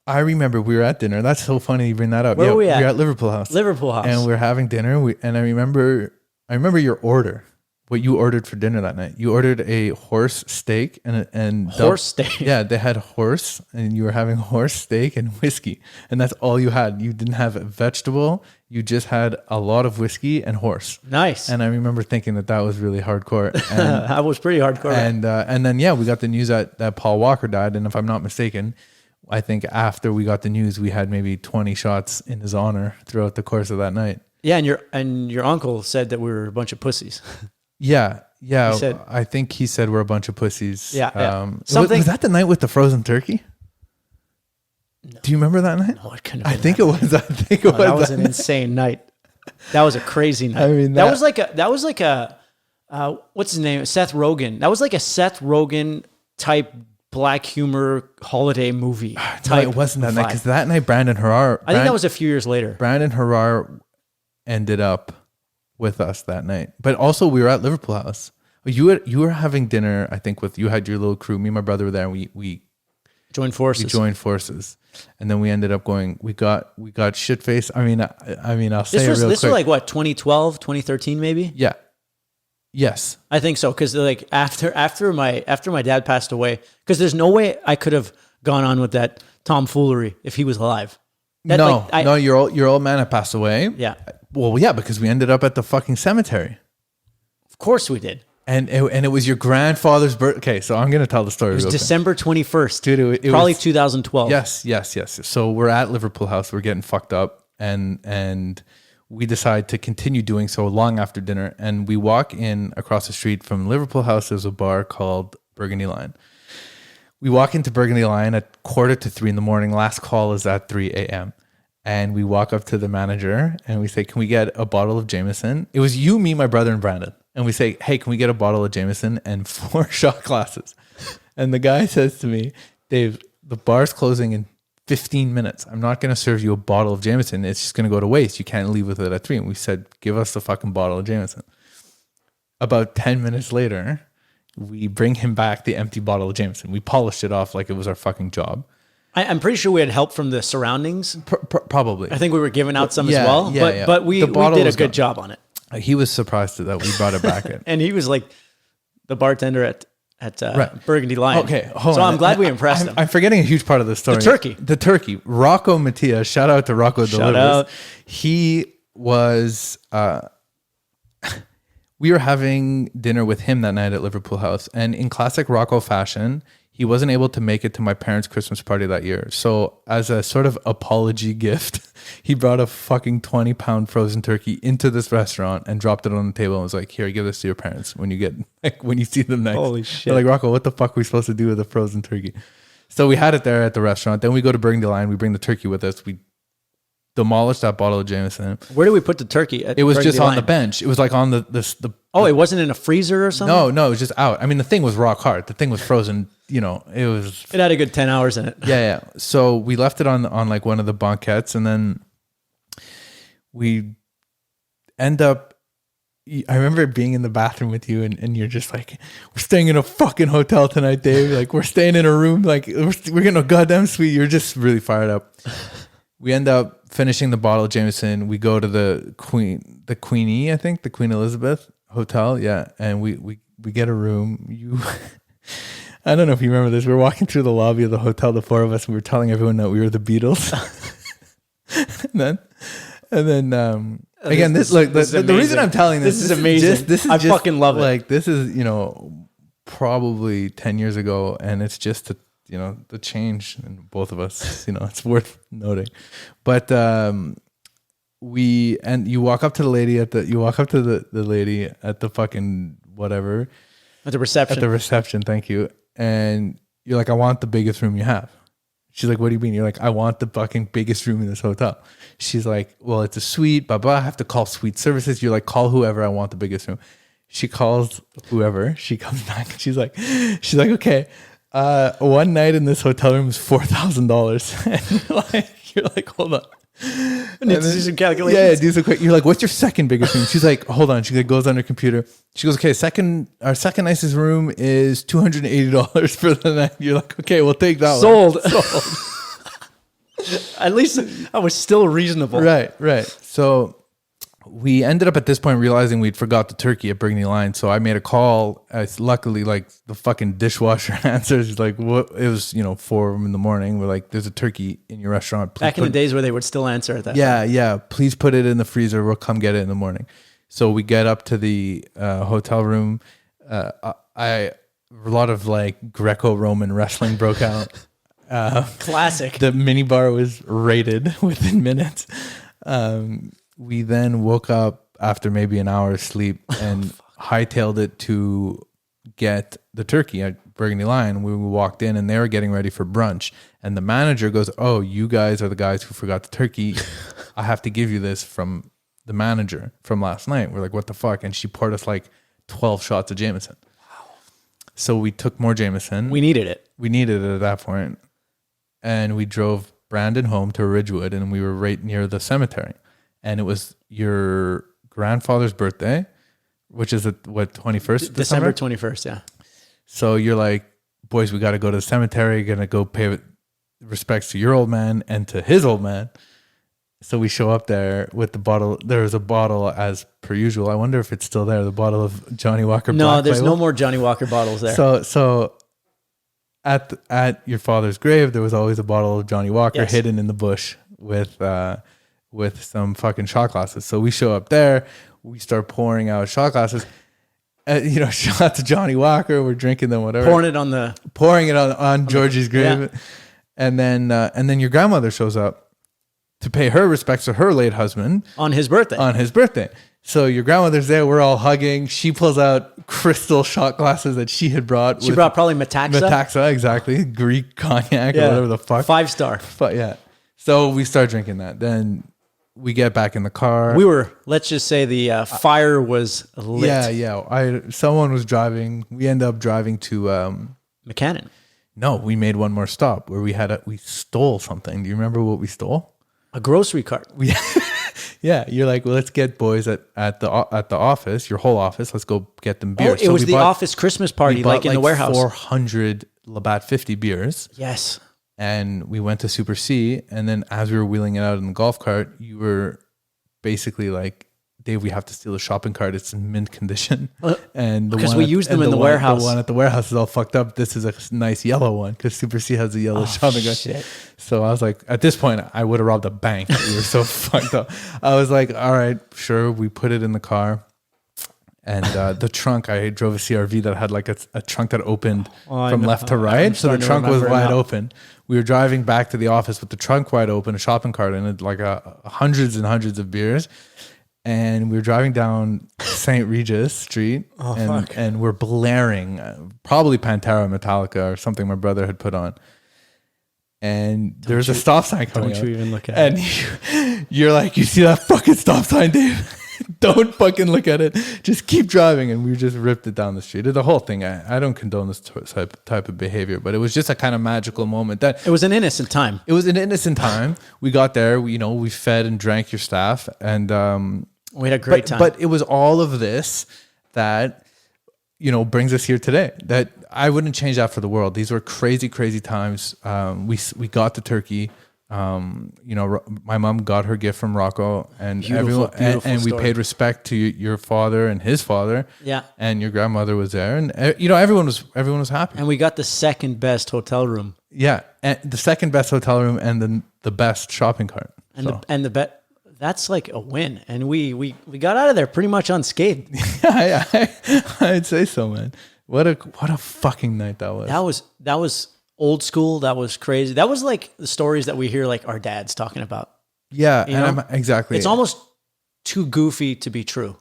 I remember we were at dinner. That's so funny you bring that up. Where were we at? We were at Liverpool House. And we were having dinner. And I remember your order. What you ordered for dinner that night. You ordered a horse steak and horse steak. Yeah, they had horse, and you were having horse steak and whiskey, and that's all you had. You didn't have a vegetable. You just had a lot of whiskey and horse. Nice. And I remember thinking that was really hardcore. And, that was pretty hardcore. And then we got the news that Paul Walker died, and if I'm not mistaken, I think after we got the news, we had maybe 20 shots in his honor throughout the course of that night. Yeah, and your uncle said that we were a bunch of pussies. Yeah. I think he said we're a bunch of pussies. Yeah. Was that the night with the frozen turkey? No. Do you remember that night? No, it couldn't. I think it was. That was an insane night. That was a crazy night. I mean, that was like a what's his name? Seth Rogen. That was like a Seth Rogen type black humor holiday movie. No, it wasn't that night, because that night Brandon Harar. I think that was a few years later. Brandon Harar ended up with us that night, but also we were at Liverpool House. You were having dinner, I think, you had your little crew. Me and my brother were there, and we joined forces. And then we ended up going. We got shit faced. I mean, I'll say it real quick. This was like what, 2012, 2013, maybe. Yeah. Yes, I think so. Because like after my dad passed away, because there's no way I could have gone on with that tomfoolery if he was alive. Your old man had passed away. Yeah. Well, yeah, because we ended up at the fucking cemetery. Of course we did. And it was your grandfather's birthday. Okay, so I'm going to tell the story. It was December 21st. Dude, probably 2012. Yes. So we're at Liverpool House. We're getting fucked up. And we decide to continue doing so long after dinner. And we walk in across the street from Liverpool House. There's a bar called Burgundy Lion. We walk into Burgundy Lion at 2:45 in the morning. Last call is at 3 a.m. And we walk up to the manager and we say, can we get a bottle of Jameson? It was you, me, my brother, and Brandon. And we say, hey, can we get a bottle of Jameson and 4 shot glasses? And the guy says to me, Dave, the bar's closing in 15 minutes. I'm not going to serve you a bottle of Jameson. It's just going to go to waste. You can't leave with it at 3. And we said, give us the fucking bottle of Jameson. About 10 minutes later, we bring him back the empty bottle of Jameson. We polished it off like it was our fucking job. I'm pretty sure we had help from the surroundings. Probably. I think we were giving out some as well. But we did a good job on it. He was surprised that we brought it back in. And he was like the bartender at Burgundy Lion. Okay, hold on. So I'm glad we impressed him. I'm forgetting a huge part of the story. The turkey. Rocco Mattia. Shout out to Rocco Delivers. Out. He was... we were having dinner with him that night at Liverpool House. And in classic Rocco fashion... he wasn't able to make it to my parents' Christmas party that year. So as a sort of apology gift, he brought a fucking 20-pound frozen turkey into this restaurant and dropped it on the table and was like, here, give this to your parents when you see them next. Holy shit. They're like, Rocco, what the fuck are we supposed to do with a frozen turkey? So we had it there at the restaurant. Then we go to Burgundy Lion. We bring the turkey with us. We demolished that bottle of Jameson. Where did we put the turkey? It was just on the bench. It was like on the Oh, it wasn't in a freezer or something? No, it was just out. I mean, the thing was rock hard. The thing was frozen. It had a good 10 hours in it. Yeah. So we left it on like one of the banquettes, and then we end up. I remember being in the bathroom with you, and you're just like, we're staying in a fucking hotel tonight, Dave. Like, we're staying in a room. Like, we're getting a goddamn suite. You're just really fired up. We end up finishing the bottle of Jameson. We go to the Queenie, I think, the Queen Elizabeth Hotel. Yeah. And we get a room. I don't know if you remember this. We were walking through the lobby of the hotel, the 4 of us, and we were telling everyone that we were the Beatles. and then again, the reason I'm telling this is amazing. I fucking love it. Like, this is, probably 10 years ago, and it's just the change in both of us, it's worth noting. But you walk up to the lady the lady at the fucking whatever. At the reception. Thank you. And you're like, I want the biggest room you have. She's like, what do you mean? You're like, I want the fucking biggest room in this hotel. She's like, well, it's a suite, blah, blah. I have to call suite services. You're like, call whoever. I want the biggest room. She calls whoever. She comes back and she's like, okay. One night in this hotel room is $4,000. And you're like, hold on. I need to do some calculations. Yeah, do some quick. You're like, what's your second biggest room? She's like, hold on. She goes on her computer. She goes, okay, our second nicest room is $280 for the night. You're like, okay, we'll take that Sold. one. At least I was still reasonable. Right. So we ended up at this point realizing we'd forgot the turkey at Burgundy Line. So I made a call. Luckily, like the fucking dishwasher answers. He's like, what? It was, 4 in the morning. We're like, there's a turkey in your restaurant. Back in the days where they would still answer at that. Yeah. Please put it in the freezer. We'll come get it in the morning. So we get up to the hotel room. A lot of like Greco-Roman wrestling broke out. Classic. The minibar was raided within minutes. We then woke up after maybe an hour of sleep and hightailed it to get the turkey at Burgundy Lion. We walked in and they were getting ready for brunch. And the manager goes, "Oh, you guys are the guys who forgot the turkey. I have to give you this from the manager from last night." We're like, "What the fuck?" And she poured us like 12 shots of Jameson. Wow. So we took more Jameson. We needed it. At that point. And we drove Brandon home to Ridgewood and we were right near the cemetery. And it was your grandfather's birthday, which is 21st? December 21st, yeah. So you're like, boys, we got to go to the cemetery. Going to go pay respects to your old man and to his old man. So we show up there with the bottle. There was a bottle as per usual. I wonder if it's still there, the bottle of Johnny Walker Black No, there's Label. no more Johnny Walker bottles there. So at your father's grave, there was always a bottle of Johnny Walker hidden in the bush with some fucking shot glasses. So we show up there, we start pouring out shot glasses, shot to Johnny Walker. We're drinking them, whatever. Pouring it on Georgie's grave. Yeah. And then your grandmother shows up to pay her respects to her late husband. On his birthday. So your grandmother's there. We're all hugging. She pulls out crystal shot glasses that she had brought. She brought probably Metaxa. Metaxa, exactly. Greek cognac or whatever the fuck. 5-star. But yeah. So we start drinking that. Then we get back in the car. Let's just say the fire was lit. Yeah. Someone was driving. We end up driving to McCannon. No, we made one more stop where we stole something. Do you remember what we stole? A grocery cart. Yeah, you're like, well, let's get boys at the office, your whole office. Let's go get them beers. Oh, it was the office Christmas party, like in the warehouse. 400 Labatt 50 beers. Yes. And we went to Super C, and then as we were wheeling it out in the golf cart, you were basically like, "Dave, we have to steal the shopping cart. It's in mint condition." And because we used them in the warehouse. The one at the warehouse is all fucked up. This is a nice yellow one because Super C has a yellow shopping cart. Shit. So I was like, at this point, I would have robbed a bank. We were so fucked up. I was like, all right, sure. We put it in the car. And the trunk, I drove a CRV that had like a trunk that opened from left to right. So the trunk was wide open. We were driving back to the office with the trunk wide open, a shopping cart in it, like hundreds and hundreds of beers. And we were driving down St. Regis Street and we're blaring probably Pantera, Metallica or something my brother had put on. And there's a stop sign coming Don't you even look at it. And you're like, "You see that fucking stop sign, Dave? Don't fucking look at it. Just keep driving." And we just ripped it down the street. The whole thing, I don't condone this type of behavior, but it was just a kind of magical moment. It was an innocent time. We got there, we fed and drank your staff and we had a great time. But it was all of this that, brings us here today. That I wouldn't change that for the world. These were crazy, crazy times. We got the turkey. My mom got her gift from Rocco, and Beautiful and we paid respect to your father and his father. Yeah, and your grandmother was there, and everyone was happy. And we got the second best hotel room. Yeah, and the second best hotel room, and the best shopping cart. And the bet. That's like a win, and we got out of there pretty much unscathed. Yeah, I'd say so, man. What a fucking night that was. That was old school. That was crazy. That was like the stories that we hear like our dads talking about. Yeah, exactly. It's almost too goofy to be true.